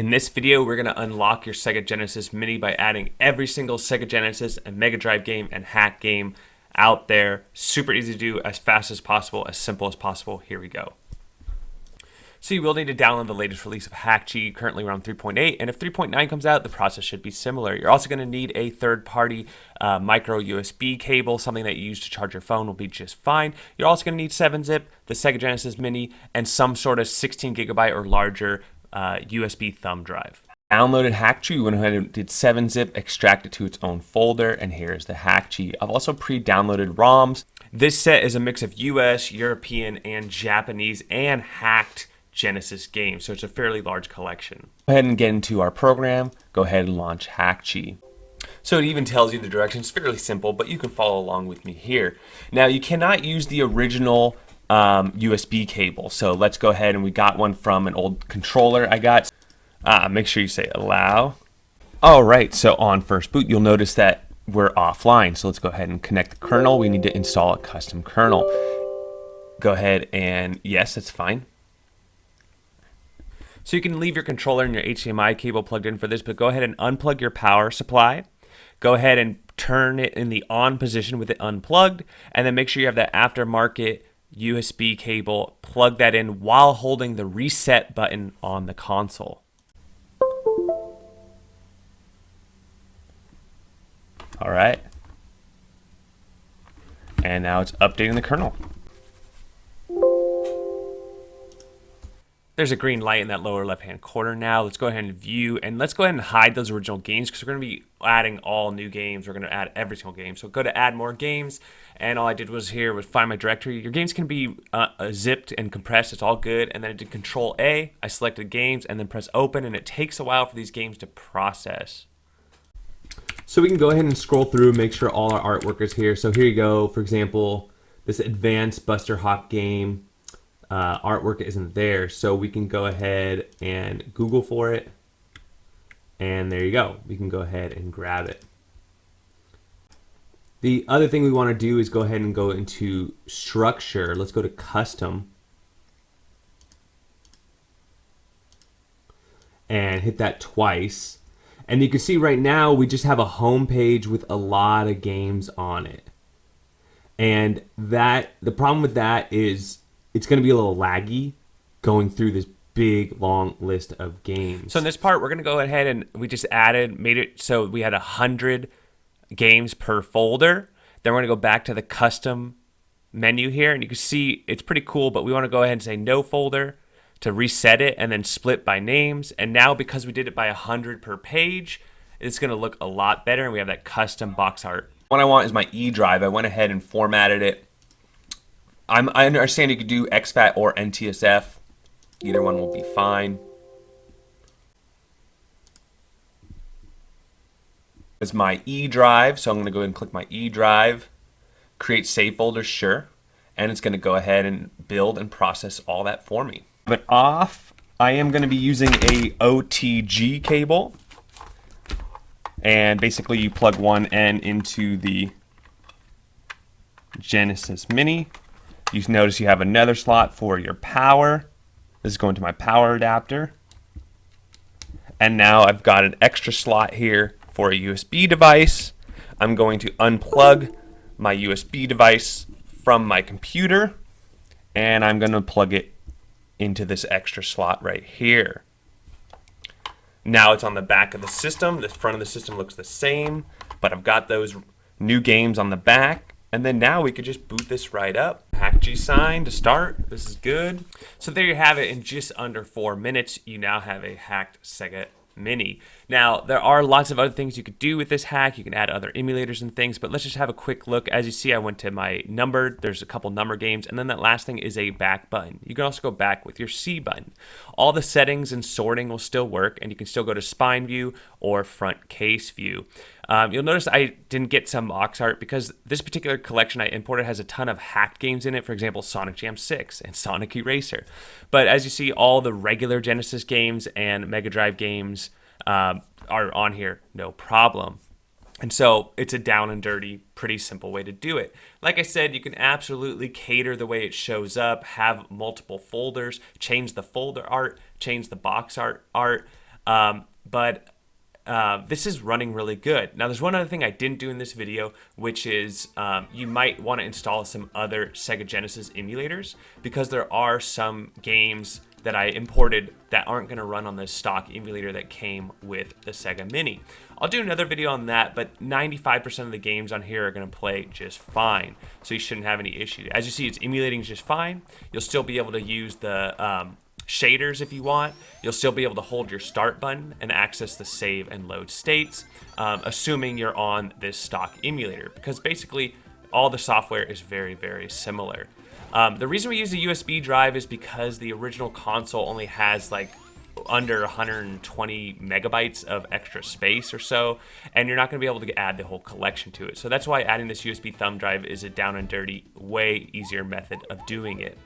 In this video, we're going to unlock your Sega Genesis Mini by adding every single Sega Genesis and Mega Drive game and hack game out there. Super easy to do, as fast as possible, as simple as possible. Here we go. So you will need to download the latest release of Hackhi, currently around 3.8, and if 3.9 comes out, the process should be similar. You're also going to need a third-party micro USB cable, something that you use to charge your phone will be just fine. You're also going to need 7-zip, the Sega Genesis Mini, and some sort of 16 gigabyte or larger USB thumb drive. Downloaded Hackhi, we went ahead and did 7-zip, extract it to its own folder, and here's the Hackhi. I've also pre-downloaded ROMs. This set is a mix of US, European, and Japanese, and hacked Genesis games, so it's a fairly large collection. Go ahead and get into our program. Go ahead and launch Hackhi. So it even tells you the directions. It's fairly simple, but you can follow along with me here. Now you cannot use the original USB cable, so let's go ahead, and we got one from an old controller I got. Make sure you say allow. All right, so on first boot, you'll notice that we're offline. So let's go ahead and connect the kernel. We need to install a custom kernel. Go ahead and yes, that's fine. So you can leave your controller and your HDMI cable plugged in for this, but go ahead and unplug your power supply. Go ahead and turn it in the on position with it unplugged, and then make sure you have that aftermarket USB cable. Plug that in while holding the reset button on the console. All right. And now it's updating the kernel. There's a green light in that lower left-hand corner now. Let's go ahead and view, and let's go ahead and hide those original games because we're going to be adding all new games. We're going to add every single game. So go to add more games, and all I did was find my directory. Your games can be zipped and compressed. It's all good. And then I did Control A. I selected games and then press open, and it takes a while for these games to process. So we can go ahead and scroll through, make sure all our artwork is here. So here you go. For example, this advanced Buster Hawk game. Artwork isn't there, so we can go ahead and Google for it, and there you go. We can go ahead and grab it. The other thing we want to do is go ahead and go into structure. Let's go to custom and hit that twice, and you can see right now we just have a home page with a lot of games on it, and the problem with that is it's going to be a little laggy going through this big, long list of games. So in this part, we're going to go ahead and we just made it so we had 100 games per folder. Then we're going to go back to the custom menu here, and you can see it's pretty cool, but we want to go ahead and say no folder to reset it and then split by names. And now because we did it by 100 per page, it's going to look a lot better, and we have that custom box art. What I want is my E drive. I went ahead and formatted it. I understand you could do exFAT or NTSF. Either one will be fine. It's my E drive, so I'm going to go ahead and click my E drive. Create save folder, sure. And it's going to go ahead and build and process all that for me. But off, I am going to be using a OTG cable. And basically you plug one end into the Genesis Mini. You notice you have another slot for your power. This is going to my power adapter. And now I've got an extra slot here for a USB device. I'm going to unplug my USB device from my computer, and I'm going to plug it into this extra slot right here. Now it's on the back of the system. The front of the system looks the same, but I've got those new games on the back. And then now we could just boot this right up. Hackhi sign to start. This is good. So there you have it. In just under 4 minutes, you now have a hacked Sega Mini. Now, there are lots of other things you could do with this hack. You can add other emulators and things, but let's just have a quick look. As you see, I went to my numbered. There's a couple number games, and then that last thing is a back button. You can also go back with your C button. All the settings and sorting will still work, and you can still go to spine view or front case view. You'll notice I didn't get some box art because this particular collection I imported has a ton of hacked games in it. For example, Sonic Jam 6 and Sonic Eraser. But as you see, all the regular Genesis games and Mega Drive games are on here, no problem. And so it's a down and dirty, pretty simple way to do it. Like I said, you can absolutely cater the way it shows up, have multiple folders, change the folder art, change the box art. But this is running really good. Now, there's one other thing I didn't do in this video, which is you might want to install some other Sega Genesis emulators, because there are some games that I imported that aren't going to run on the stock emulator that came with the Sega Mini. I'll do another video on that, but 95% of the games on here are going to play just fine, so you shouldn't have any issue. As you see, it's emulating just fine. You'll still be able to use the shaders if you want. You'll still be able to hold your start button and access the save and load states, assuming you're on this stock emulator, because basically all the software is very, very similar. The reason we use a USB drive is because the original console only has like under 120 megabytes of extra space or so, and you're not going to be able to add the whole collection to it. So that's why adding this USB thumb drive is a down and dirty, way easier method of doing it.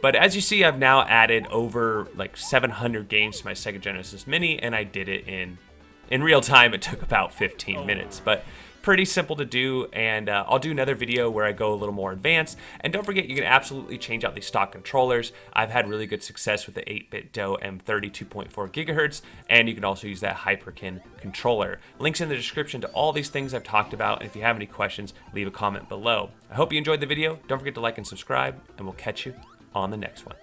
But as you see, I've now added over like 700 games to my Sega Genesis Mini, and I did it in real time. It took about 15 minutes, but pretty simple to do. And I'll do another video where I go a little more advanced. And don't forget, you can absolutely change out these stock controllers. I've had really good success with the 8-bit DOE M30 2.4 gigahertz, and you can also use that Hyperkin controller. Links in the description to all these things I've talked about, and if you have any questions, leave a comment below. I hope you enjoyed the video. Don't forget to like and subscribe, and we'll catch you on the next one.